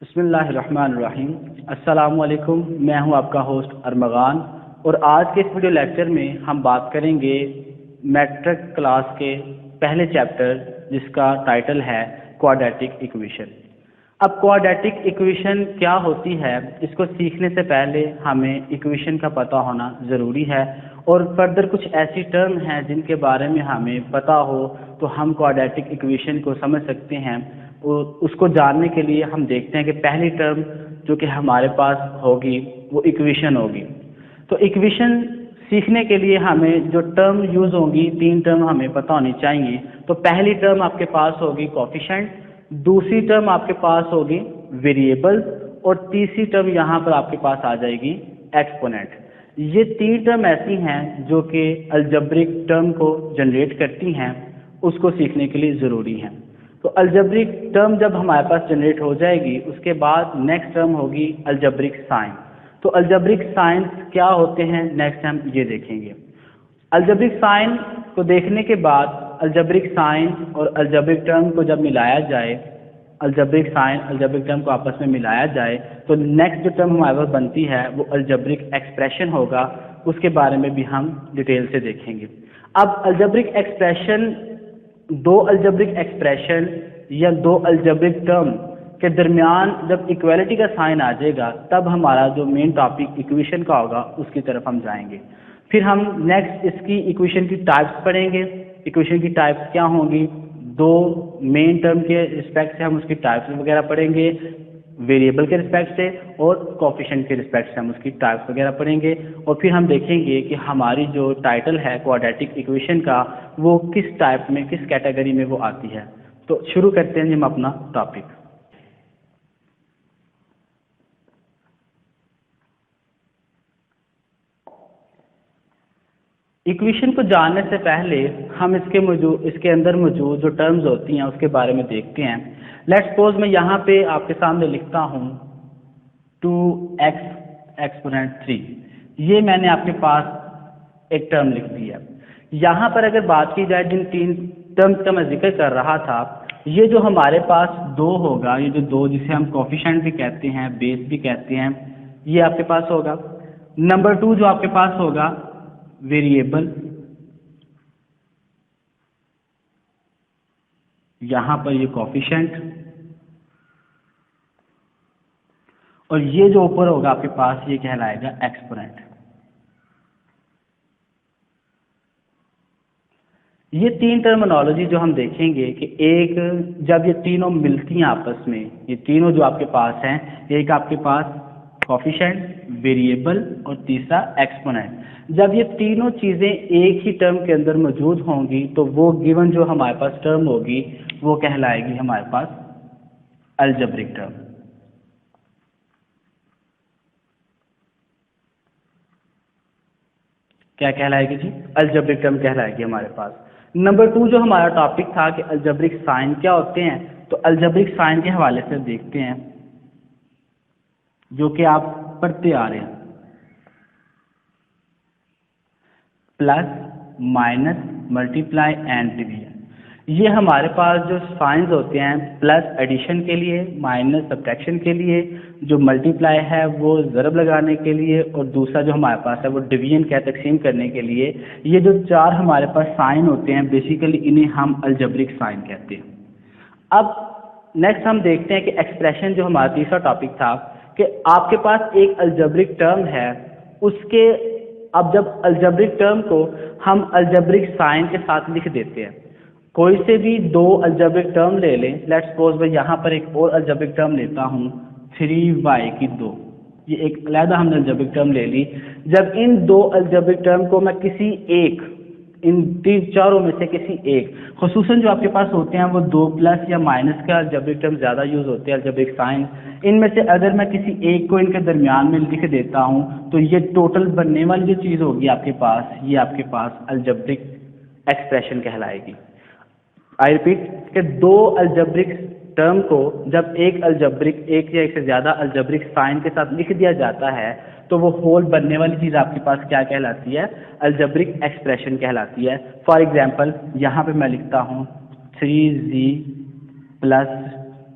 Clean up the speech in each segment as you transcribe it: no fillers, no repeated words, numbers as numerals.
बिस्मिल्लाहिर्रहमानिर्रहीम। अस्सलामुअलैकुम। मैं हूं आपका होस्ट अरमगान और आज के इस वीडियो लेक्चर में हम बात करेंगे मैट्रिक क्लास के पहले चैप्टर जिसका टाइटल है क्वाड्रेटिक इक्वेशन। अब क्वाड्रेटिक इक्वेशन क्या होती है, इसको सीखने से पहले हमें इक्वेशन का पता होना ज़रूरी है और फर्दर कुछ ऐसी टर्म हैं जिनके बारे में हमें पता हो तो हम क्वाड्रेटिक इक्वेशन को समझ सकते हैं। उसको जानने के लिए हम देखते हैं कि पहली टर्म जो कि हमारे पास होगी वो इक्वेशन होगी। तो इक्वेशन सीखने के लिए हमें जो टर्म यूज़ होंगी, तीन टर्म हमें पता होनी चाहिए। तो पहली टर्म आपके पास होगी कोफिशिएंट, दूसरी टर्म आपके पास होगी वेरिएबल और तीसरी टर्म यहाँ पर आपके पास आ जाएगी एक्सपोनेंट। ये तीन टर्म ऐसी हैं जो कि अलजेब्रिक टर्म को जनरेट करती हैं, उसको सीखने के लिए ज़रूरी हैं। तो अलजेब्रिक टर्म जब हमारे पास जनरेट हो जाएगी उसके बाद नेक्स्ट टर्म होगी अलजेब्रिक साइन। तो अलजेब्रिक साइन क्या होते हैं नेक्स्ट हम ये देखेंगे। अलजेब्रिक साइन को देखने के बाद अलजेब्रिक साइन और अलजेब्रिक टर्म को जब मिलाया जाए, अलजेब्रिक साइन अलजेब्रिक टर्म को आपस में मिलाया जाए तो नेक्स्ट जो टर्म हमारे पास बनती है वो अलजेब्रिक एक्सप्रेशन होगा। उसके बारे में भी हम डिटेल से देखेंगे। अब अलजेब्रिक एक्सप्रेशन, दो अलजेब्रिक एक्सप्रेशन या दो अलजेब्रिक टर्म के दरमियान जब इक्वालिटी का साइन आ जाएगा तब हमारा जो मेन टॉपिक इक्वेशन का होगा उसकी तरफ हम जाएंगे। फिर हम नेक्स्ट इसकी इक्वेशन की टाइप्स पढ़ेंगे। इक्वेशन की टाइप्स क्या होंगी, दो मेन टर्म के रिस्पेक्ट से हम उसकी टाइप्स वगैरह पढ़ेंगे, वेरिएबल के रिस्पेक्ट से और कोफिशिएंट के रिस्पेक्ट से हम उसकी टाइप्स वगैरह पढ़ेंगे। और फिर हम देखेंगे कि हमारी जो टाइटल है क्वाड्रेटिक इक्वेशन का वो किस टाइप में, किस कैटेगरी में वो आती है। तो शुरू करते हैं हम अपना टॉपिक। इक्वेशन को जानने से पहले हम इसके अंदर मौजूद जो टर्म्स होती हैं उसके बारे में देखते हैं। लेट्स सपोज मैं यहाँ पे आपके सामने लिखता हूँ 2x एक्सपोनेंट 3। ये मैंने आपके पास एक टर्म लिख दी है। यहाँ पर अगर बात की जाए जिन तीन टर्म्स का मैं जिक्र कर रहा था, ये जो हमारे पास दो होगा, ये जो दो जिसे हम कोफिशिएंट भी कहते हैं, बेस भी कहते हैं, ये आपके पास होगा। नंबर 2 जो आपके पास होगा वेरिएबल, यहाँ पर ये कोफिशिएंट, और ये जो ऊपर होगा आपके पास ये कहलाएगा एक्सपोनेंट। ये तीन टर्मिनोलॉजी जो हम देखेंगे कि एक जब ये तीनों मिलती हैं आपस में, ये तीनों जो आपके पास हैं, एक आपके पास कोफिशिएंट, वेरिएबल और तीसरा एक्सपोनेंट, जब ये तीनों चीज़ें एक ही टर्म के अंदर मौजूद होंगी तो वो गिवन जो हमारे पास टर्म होगी वो कहलाएगी हमारे पास अलजेब्रिक टर्म। क्या कहलाएगी जी? अलजेब्रिक टर्म कहलाएगी हमारे पास। नंबर 2 जो हमारा टॉपिक था कि अलजेब्रिक साइन क्या होते हैं, तो अलजेब्रिक साइन के हवाले से देखते हैं जो कि आप पढ़ते आ रहे हैं। Plus, minus, multiply and division, ये हमारे पास जो साइंस होते हैं, प्लस एडिशन के लिए, माइनस सब्ट्रैक्शन के लिए, जो मल्टीप्लाई है वो ज़रब लगाने के लिए और दूसरा जो हमारे पास है वो डिवीजन क्या तकसीम करने के लिए। ये जो चार हमारे पास साइन होते हैं बेसिकली इन्हें हम अलजेब्रिक साइन कहते हैं। अब नेक्स्ट हम देखते हैं कि एक्सप्रेशन जो हमारा तीसरा टॉपिक था कि आपके पास एक अलजेब्रिक टर्म है, उसके अब जब अलजेब्रिक टर्म को हम अलजेब्रिक साइन के साथ लिख देते हैं, कोई से भी दो अलजेब्रिक टर्म ले लें। लेट्स सपोज मैं यहाँ पर एक और अलजेब्रिक टर्म लेता हूँ 3y की 2, ये एक अलग हमने अलजेब्रिक टर्म ले ली। जब इन दो अलजेब्रिक टर्म को मैं किसी एक, इन तीन चारों में से किसी एक, खुसूसन जो आपके पास होते हैं वो 2 प्लस या माइनस का अलजेब्रिक टर्म ज़्यादा यूज़ होते हैं अलजेब्रिक साइन, इनमें से अगर मैं किसी एक को इनके दरमियान में लिख देता हूँ तो ये टोटल बनने वाली जो चीज़ होगी आपके पास, ये आपके पास अलजेब्रिक एक्सप्रेशन कहलाएगी। आई रिपीट कि दो अलजेब्रिक टर्म को जब एक या एक से ज़्यादा अलजेब्रिक साइन के साथ लिख दिया जाता है तो वो होल बनने वाली चीज़ आपके पास क्या कहलाती है? अलजेब्रिक एक्सप्रेशन कहलाती है। फॉर एग्जांपल यहाँ पे मैं लिखता हूँ 3z +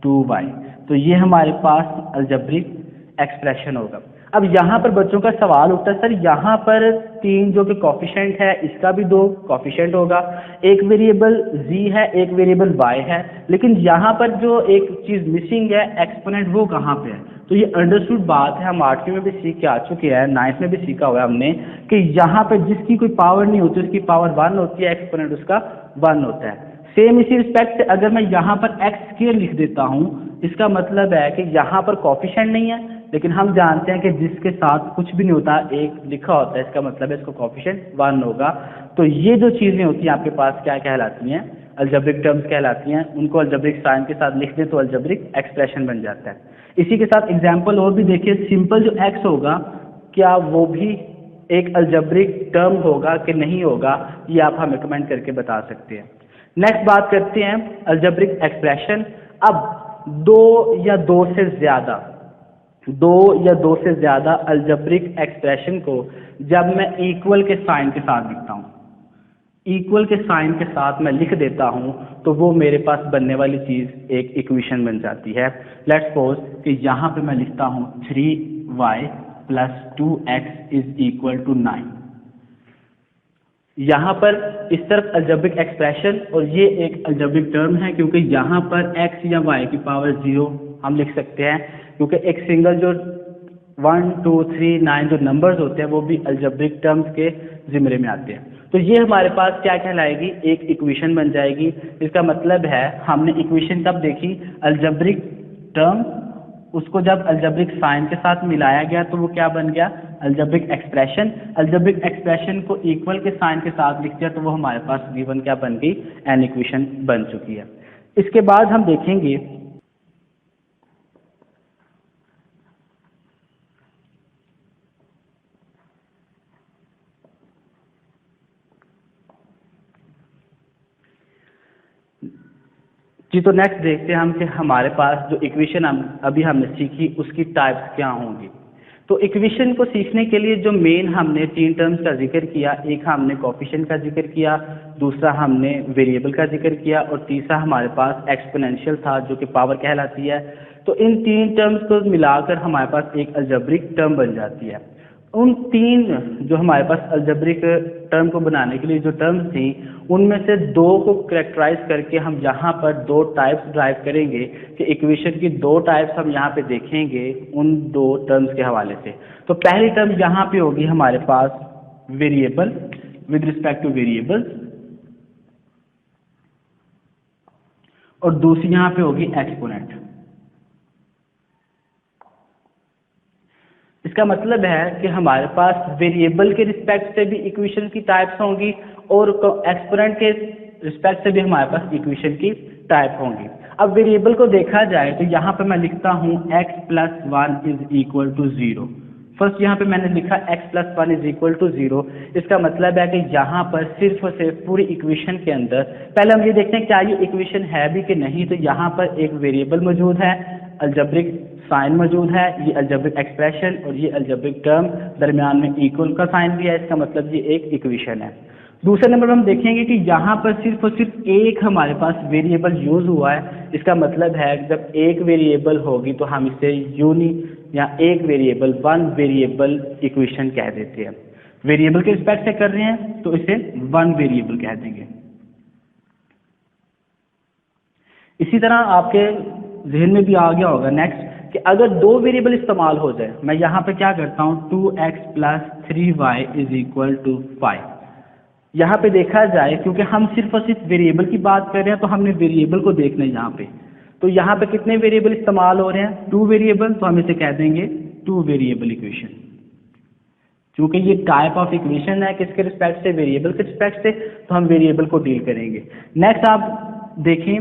2y। तो ये हमारे पास अलजेब्रिक एक्सप्रेशन होगा। अब यहाँ पर बच्चों का सवाल उठता है, सर यहाँ पर 3 जो कि कोफिशिएंट है इसका भी 2 कोफिशिएंट होगा, एक वेरिएबल z है एक वेरिएबल y है, लेकिन यहाँ पर जो एक चीज़ मिसिंग है एक्सपोनेंट, वो कहाँ पे है? तो ये अंडरस्टूड बात है, हम 8वीं में भी सीख के आ चुके हैं, 9th में भी सीखा हुआ है हमने कि यहाँ पे जिसकी कोई पावर नहीं होती उसकी पावर 1 होती है, एक्सपोनेंट उसका 1 होता है। सेम इसी रिस्पेक्ट से अगर मैं यहाँ पर एक्स स्क्वायर लिख देता हूँ, इसका मतलब है कि यहाँ पर कोफिशिएंट नहीं है, लेकिन हम जानते हैं कि जिसके साथ कुछ भी नहीं होता एक लिखा होता है, इसका मतलब है इसको कोफिशिएंट 1 होगा। तो ये जो चीज़ें होती हैं आपके पास क्या कहलाती हैं? अलजेब्रिक टर्म्स कहलाती हैं। उनको अलजेब्रिक साइन के साथ लिख दें तो अलजेब्रिक एक्सप्रेशन बन जाता है। इसी के साथ एग्जाम्पल और भी देखिए, सिंपल जो एक्स होगा क्या वो भी एक अलजेब्रिक टर्म होगा कि नहीं होगा, ये आप हमें कमेंट करके बता सकते हैं। नेक्स्ट बात करते हैं अलजेब्रिक एक्सप्रेशन। अब 2 या 2 से ज़्यादा अलजेब्रिक एक्सप्रेशन को जब मैं इक्वल के साइन के साथ लिखता हूँ, इक्वल के साइन के साथ मैं लिख देता हूँ, तो वो मेरे पास बनने वाली चीज़ एक इक्वेशन बन जाती है। लेट्स सपोज कि यहाँ पे मैं लिखता हूँ 3y + 2x = 9। यहाँ पर इस तरफ अलजेब्रिक एक्सप्रेशन और ये एक अलजेब्रिक टर्म है, क्योंकि यहाँ पर x या y की पावर 0 हम लिख सकते हैं, क्योंकि एक सिंगल जो 1 2 3 9 जो नंबर्स होते हैं वो भी अलजेब्रिक टर्म्स के ज़िम्मे में आते हैं। तो ये हमारे पास क्या कहलाएगी? एक इक्वेशन बन जाएगी। इसका मतलब है हमने इक्वेशन कब देखी? अलजेब्रिक टर्म, उसको जब अलजेब्रिक साइन के साथ मिलाया गया तो वो क्या बन गया? Algebraic expression. अलजेब्रिक एक्सप्रेशन को इक्वल के साइन के साथ लिख दिया तो वो हमारे पास गिवन क्या बन गई? एन इक्वेशन बन चुकी है। इसके बाद हम देखेंगे जी, तो नेक्स्ट देखते हैं हम कि हमारे पास जो इक्वेशन अभी हमने सीखी उसकी टाइप्स क्या होंगी। तो इक्वेशन को सीखने के लिए जो मेन हमने 3 टर्म्स का जिक्र किया, एक हमने कोफिशिएंट का जिक्र किया, दूसरा हमने वेरिएबल का जिक्र किया और तीसरा हमारे पास एक्सपोनेंशियल था जो कि पावर कहलाती है। तो इन 3 टर्म्स को मिलाकर हमारे पास एक अलजेब्रिक टर्म बन जाती है। उन 3 जो हमारे पास अलजेब्रिक टर्म को बनाने के लिए जो टर्म्स थी, उनमें से 2 को करेक्टराइज करके हम यहाँ पर 2 टाइप्स ड्राइव करेंगे कि इक्वेशन की 2 टाइप्स हम यहाँ पे देखेंगे उन 2 टर्म्स के हवाले से। तो पहली टर्म यहाँ पे होगी हमारे पास variable with respect to variable, और दूसरी यहाँ पे होगी एक्सपोनेंट। इसका मतलब है कि हमारे पास वेरिएबल के रिस्पेक्ट से भी इक्वेशन की टाइप्स होंगी और एक्सपोनेंट के रिस्पेक्ट से भी हमारे पास इक्वेशन की टाइप होंगी। अब वेरिएबल को देखा जाए तो यहाँ पे मैं लिखता हूँ x + 1 = 0। फर्स्ट यहाँ पे मैंने लिखा x + 1 = 0। इसका मतलब है कि यहाँ पर सिर्फ और सिर्फ पूरी इक्वेशन के अंदर पहले हम ये देखते हैं क्या ये इक्वेशन है भी कि नहीं। तो यहाँ पर एक वेरिएबल मौजूद है, अलजेब्रिक साइन मौजूद है, ये अलजेब्रिक एक्सप्रेशन और ये अलजेब्रिक टर्म, दरमियान में इक्वल का साइन भी है, इसका मतलब ये एक इक्वेशन है। दूसरे नंबर पर हम देखेंगे कि यहाँ पर सिर्फ और सिर्फ एक हमारे पास वेरिएबल यूज हुआ है। इसका मतलब है जब एक वेरिएबल होगी तो हम इसे यूनी या एक वेरिएबल, 1 वेरिएबल इक्वेशन कह देते हैं। वेरिएबल के रिस्पेक्ट से कर रहे हैं तो इसे 1 वेरिएबल कह देंगे। इसी तरह आपके जहन में भी आ गया होगा नेक्स्ट कि अगर 2 वेरिएबल इस्तेमाल हो जाए, मैं यहाँ पे क्या करता हूँ 2x + 3y = 5। यहाँ पे देखा जाए क्योंकि हम सिर्फ और सिर्फ वेरिएबल की बात कर रहे हैं तो हमने वेरिएबल को देखना है यहाँ पे। तो यहाँ पे कितने वेरिएबल इस्तेमाल हो रहे हैं? 2 वेरिएबल, तो हम इसे कह देंगे 2 वेरिएबल इक्वेशन। क्योंकि ये टाइप ऑफ इक्वेशन है किसके रिस्पेक्ट से? वेरिएबल के रिस्पेक्ट से, तो हम वेरिएबल को डील करेंगे। नेक्स्ट आप देखें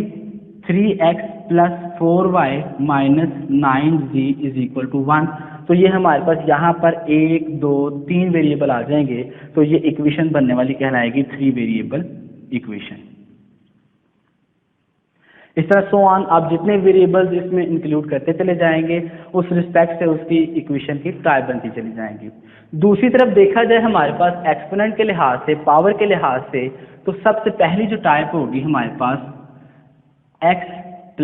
3x + 4y - 9z = 1। तो ये हमारे पास यहाँ पर 1 2 3 वेरिएबल आ जाएंगे, तो ये इक्वेशन बनने वाली कहलाएगी 3 वेरिएबल इक्वेशन। इस तरह सो ऑन, आप जितने वेरिएबल्स इसमें इंक्लूड करते चले जाएंगे उस रिस्पेक्ट से उसकी इक्वेशन की टाइप बनती चली जाएंगी। दूसरी तरफ देखा जाए हमारे पास एक्सपोनेंट के लिहाज से, पावर के लिहाज से, तो सबसे पहली जो टाइप होगी हमारे पास x +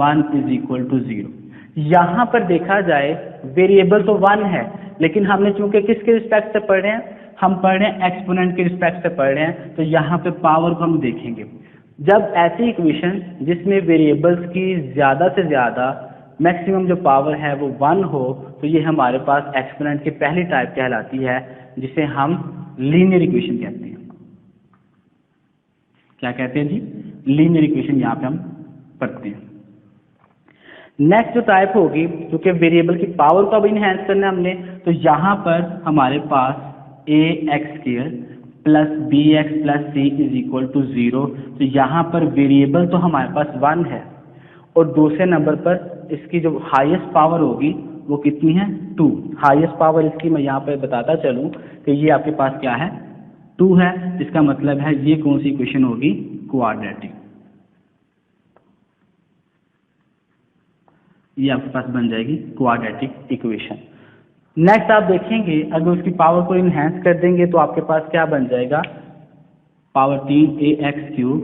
1 = 0। यहाँ पर देखा जाए वेरिएबल तो 1 है, लेकिन हमने चूंकि किसके रिस्पेक्ट से पढ़ रहे हैं, हम पढ़ रहे हैं एक्सपोनेंट के रिस्पेक्ट से पढ़ रहे हैं, तो यहाँ पे पावर को हम देखेंगे। जब ऐसी इक्वेशन जिसमें वेरिएबल्स की ज़्यादा से ज़्यादा मैक्सिमम जो पावर है वो 1 हो, तो ये हमारे पास एक्सपोनेंट की पहली टाइप कहलाती है, जिसे हम लीनियर इक्वेशन कहते हैं। क्या कहते हैं जी? लीनियर इक्वेशन यहाँ पे हम पढ़ते हैं। नेक्स्ट जो टाइप होगी, क्योंकि वेरिएबल की पावर को अब इनहेंस करना है हमने, तो यहाँ पर हमारे पास ax² plus bx plus c is equal to 0। तो यहाँ पर वेरिएबल तो हमारे पास 1 है, और दूसरे नंबर पर इसकी जो हाईएस्ट पावर होगी वो कितनी है? 2। हाईएस्ट पावर इसकी मैं यहाँ पर बताता चलूँ कि ये आपके पास क्या है? 2 है। इसका मतलब है ये कौन सी इक्वेशन होगी? क्वाड्रेटिक। ये आपके पास बन जाएगी क्वाड्रेटिक इक्वेशन। नेक्स्ट आप देखेंगे, अगर उसकी पावर को इनहेंस कर देंगे तो आपके पास क्या बन जाएगा? Power 3 ax³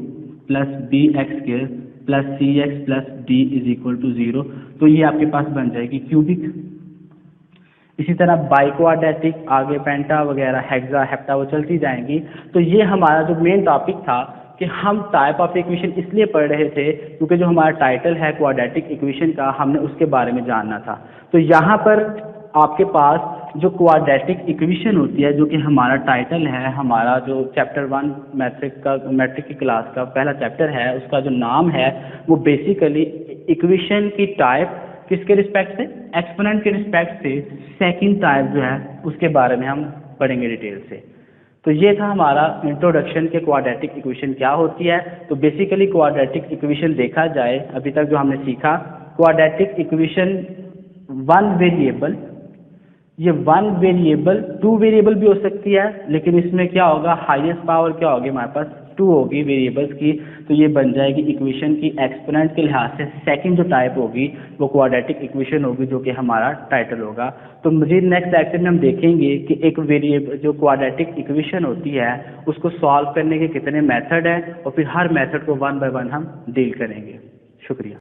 plus bx² plus cx plus d is equal to 0। तो ये आपके पास बन जाएगी क्यूबिक। इसी तरह बाइक्वाड्रेटिक, आगे पेंटा वगैरह, हेक्सा, हेप्टा, वो चलती जाएंगी। तो ये हमारा जो मेन टॉपिक था कि हम टाइप ऑफ इक्वेशन इसलिए पढ़ रहे थे क्योंकि जो हमारा टाइटल है क्वाड्रेटिक इक्वेशन का, हमने उसके बारे में जानना था। तो यहाँ पर आपके पास जो क्वाड्रेटिक इक्वेशन होती है, जो कि हमारा टाइटल है, हमारा जो चैप्टर 1 मैट्रिक की क्लास का पहला चैप्टर है, उसका जो नाम है वो बेसिकली इक्वेशन की टाइप किसके रिस्पेक्ट से? एक्सपोनेंट के रिस्पेक्ट से सेकंड टाइप जो है उसके बारे में हम पढ़ेंगे डिटेल से। तो ये था हमारा इंट्रोडक्शन के क्वाड्रेटिक इक्वेशन क्या होती है। तो बेसिकली क्वाड्रेटिक इक्वेशन देखा जाए, अभी तक जो हमने सीखा, क्वाड्रेटिक इक्वेशन 1 वेरिएबल, ये 1 वेरिएबल 2 वेरिएबल भी हो सकती है, लेकिन इसमें क्या होगा? हाईएस्ट पावर क्या होगी हमारे पास? 2 होगी वेरिएबल्स की। तो ये बन जाएगी इक्वेशन की एक्सपोनेंट के लिहाज से सेकंड जो टाइप होगी वो क्वाड्रेटिक इक्वेशन होगी, जो कि हमारा टाइटल होगा। तो मुझे नेक्स्ट लेक्चर में हम देखेंगे कि एक वेरिएबल जो क्वाड्रेटिक इक्वेशन होती है उसको सॉल्व करने के कितने मेथड हैं, और फिर हर मेथड को 1 बाय 1 हम डील करेंगे। शुक्रिया।